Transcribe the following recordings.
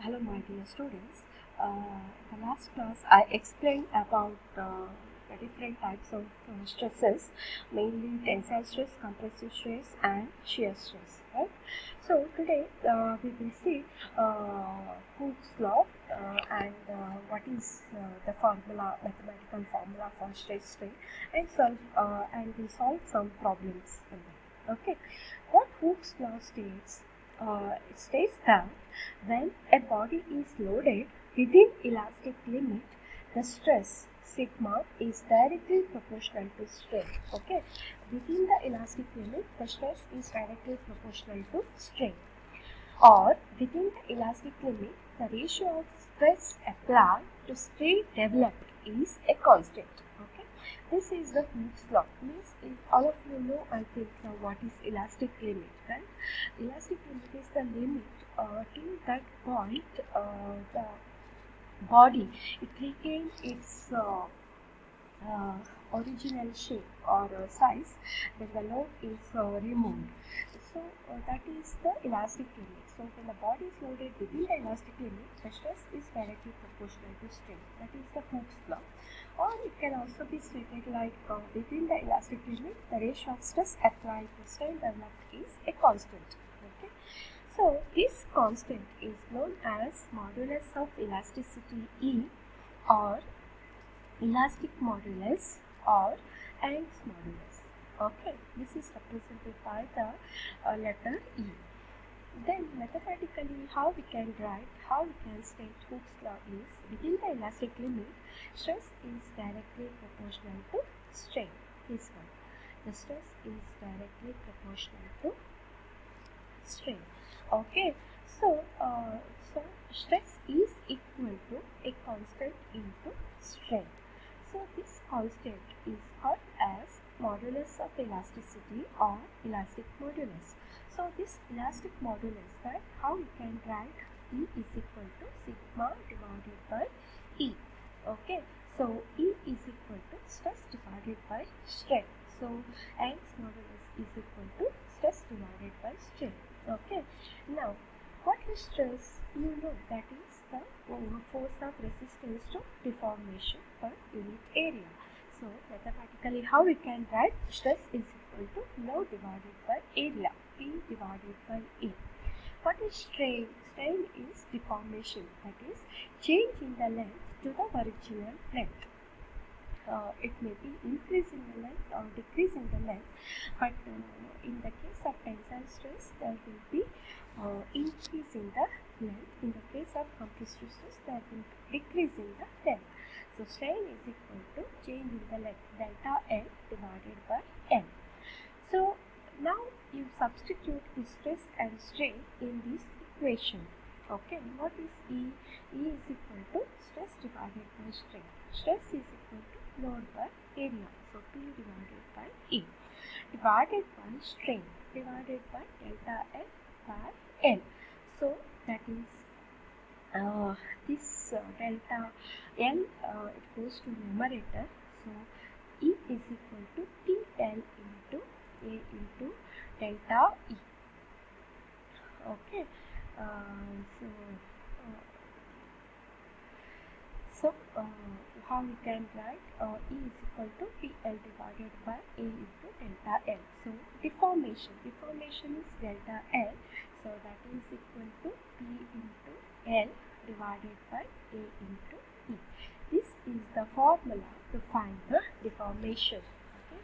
Hello, my dear students. The last class I explained about the different types of stresses, mainly tensile stress, compressive stress, and shear stress. Right. So today we will see Hooke's law and what is the formula, mathematical formula for stress strain, and we solve some problems in that. Okay. What Hooke's law states? It states that when a body is loaded within elastic limit, the stress sigma is directly proportional to strain. Okay, within the elastic limit, the stress is directly proportional to strain. Or within the elastic limit, the ratio of stress applied to strain developed is a constant. Okay, this is the Hooke's law. Means if all of you know, I think what is elastic limit, right? Elastic limit is the limit till that point the body it regains its original shape or size when the load is removed. So that is the elastic limit. So when the body is loaded within the elastic limit, the stress is directly proportional to strain. That is the Hooke's law. Or it can also be stated like within the elastic limit, the ratio of stress applied to strain developed is a constant. Okay. So this constant is known as modulus of elasticity E, or elastic modulus, or Young's modulus. Okay, this is represented by the letter E. Then mathematically how we can state Hooke's law is within the elastic limit, stress is directly proportional to strain. This one. The stress is directly proportional to strain. Okay, so stress is equal to a constant into strain. So this constant is called as modulus of elasticity or elastic modulus. So this elastic modulus, that how we can write E is equal to sigma divided by E. Okay, so E is equal to stress divided by strain. So Young's modulus is equal to stress divided by strain. Okay, now what is stress? You know that is the force of resistance to deformation per unit area. So mathematically how we can write stress is equal to load divided by area, P divided by E. What is strain? Strain is deformation, that is change in the length to the original length. It may be increasing the length or decreasing the length, but in the case of tensile stress there will be increasing the length. In the case of compressive stress there will be decreasing the length. So strain is equal to change in the length delta L divided by N. So now you substitute the stress and strain in this equation. Okay, what is E? E is equal to stress divided by strain. Stress is equal to load by area. So P divided by E divided by strain divided by delta L by N. So that is this delta L it goes to numerator. So E is equal to TL into A into delta E. Okay, so how we can write E is equal to PL divided by A into delta L. So deformation is delta L. So that is equal to P into L divided by A into E. This is the formula to find the deformation. Okay.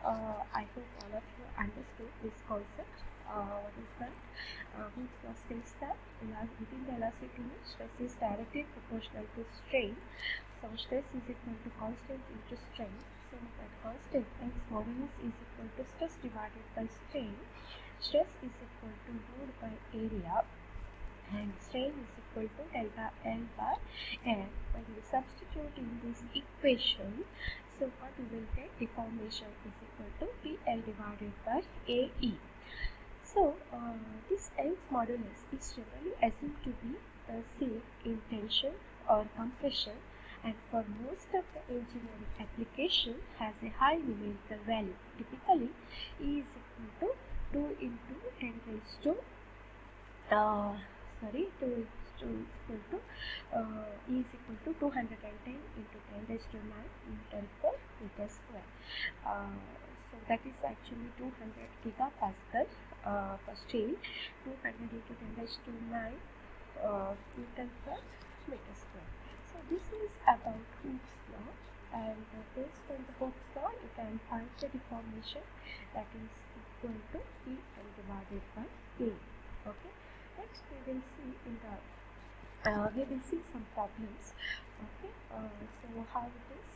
I hope all of you understood this concept. What is that? Hooke's law states that within the elastic limit, stress is directly proportional to strain. So stress is equal to constant into strain. So that constant Young's modulus is equal to stress divided by strain. Stress is equal to load by area, and strain is equal to delta L by N. When we substitute in this equation, so what we will get? Deformation is equal to PL divided by AE. So this Young's modulus is generally assumed to be the same in tension or compression, and for most of the engineering application has a high numerical value. Typically, E is equal to 2 into 10 raised to sorry, 2 is equal to E is equal to 210 into 10 raised to 9 Newton per meter square. So that is actually 200 gigapascal for steel, 200 into 10 raised to 9 Newton per meter square. So this is about Hooke's law, and based on the Hooke's law you can find the deformation that is equal to E and divided by A. Okay. Next we will see in the some problems. Okay. So how it is?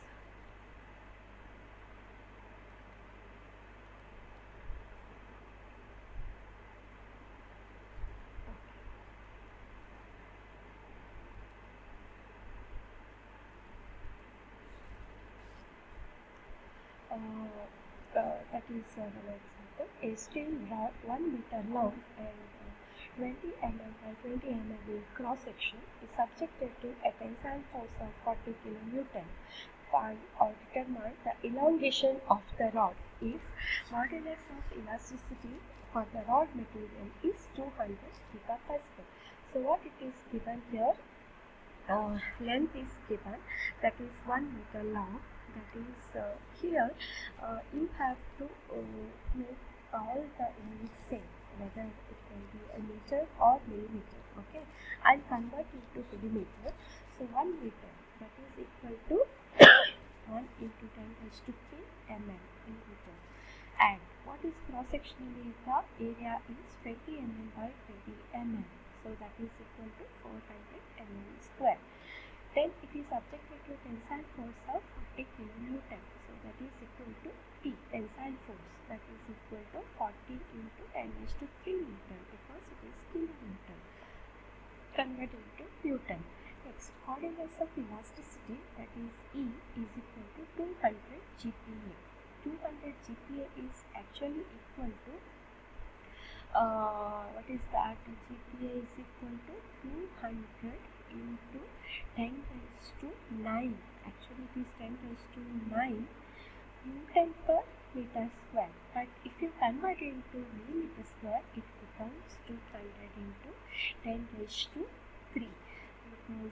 That is an example. A steel rod 1 meter long and 20 mm by 20 mm in cross section is subjected to a tensile force of 40 kN. Find or determine the elongation of the rod if modulus of elasticity for the rod material is 200 gigapascal. So what it is given here? Length is given, that is 1 meter long. That is here you have to make all the units same, whether it can be a meter or millimeter. Okay, I'll convert it to millimeter. So 1 meter, that is equal to 1 into 10 raised to 3 mm in meter. And what is cross sectional area? Area is 20 mm by 20 mm. So that is equal to 400 mm square. Then it is subjected to tensile force of 40 kN. So that is equal to T, tensile force, that is equal to 40 into 10 raised to 3 Newton, because it is kilonewton. Convert into Newton. Next, modulus of elasticity, that is E, is equal to 200 GPa. 200 GPa is actually equal to what is that? GPa is equal to 200 into 10 raised to 9. Actually it is 10 raised to 9 Newton per meter square. But if you convert it into millimeter square, it becomes 200 into 10 raised to 3. Because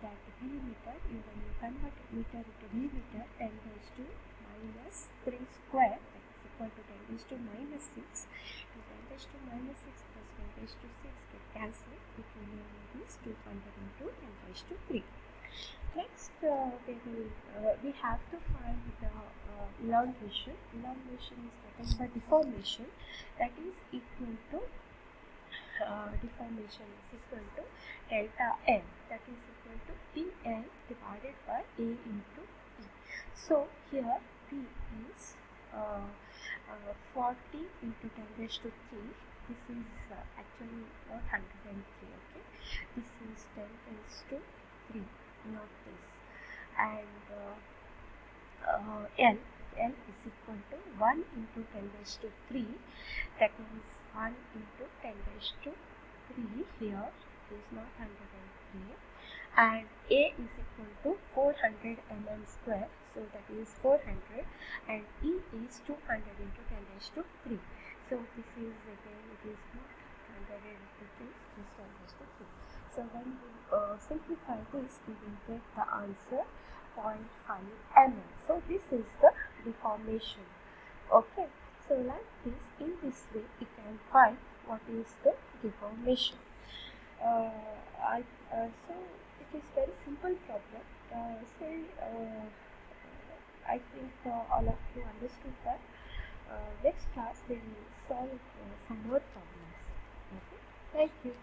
that millimeter, when you convert meter into millimeter, 10 raised to minus 3 square, that is equal to 10 raised to minus 6. 10 raised to minus 6 plus 10 raised to 6 get cancelled. It remaining is 200 into 10 raised to 3. Next, we have to find the elongation. Elongation is nothing but deformation. That is equal to deformation is equal to delta L. That is equal to PL divided by A into P. So here P is 40 into 10 raised to 3. This is actually not 103. Okay, this is 10 raised to 3, not this. And L is equal to 1 into 10 raised to 3. That means 1 into 10 raised to 3 here is not 103. And A is equal to 400 mm square, so that is 400, and E is 200 into 10 raised to 3. So this is again, it is not 100 into 3, it is 10 raised to 3. So when we simplify this, we will get the answer 0.5 mm. So this is the deformation. Okay, so like this, in this way we can find what is the deformation. So it is very simple problem. I think all of you understood that. Next class we will solve some more problems. Okay, thank you.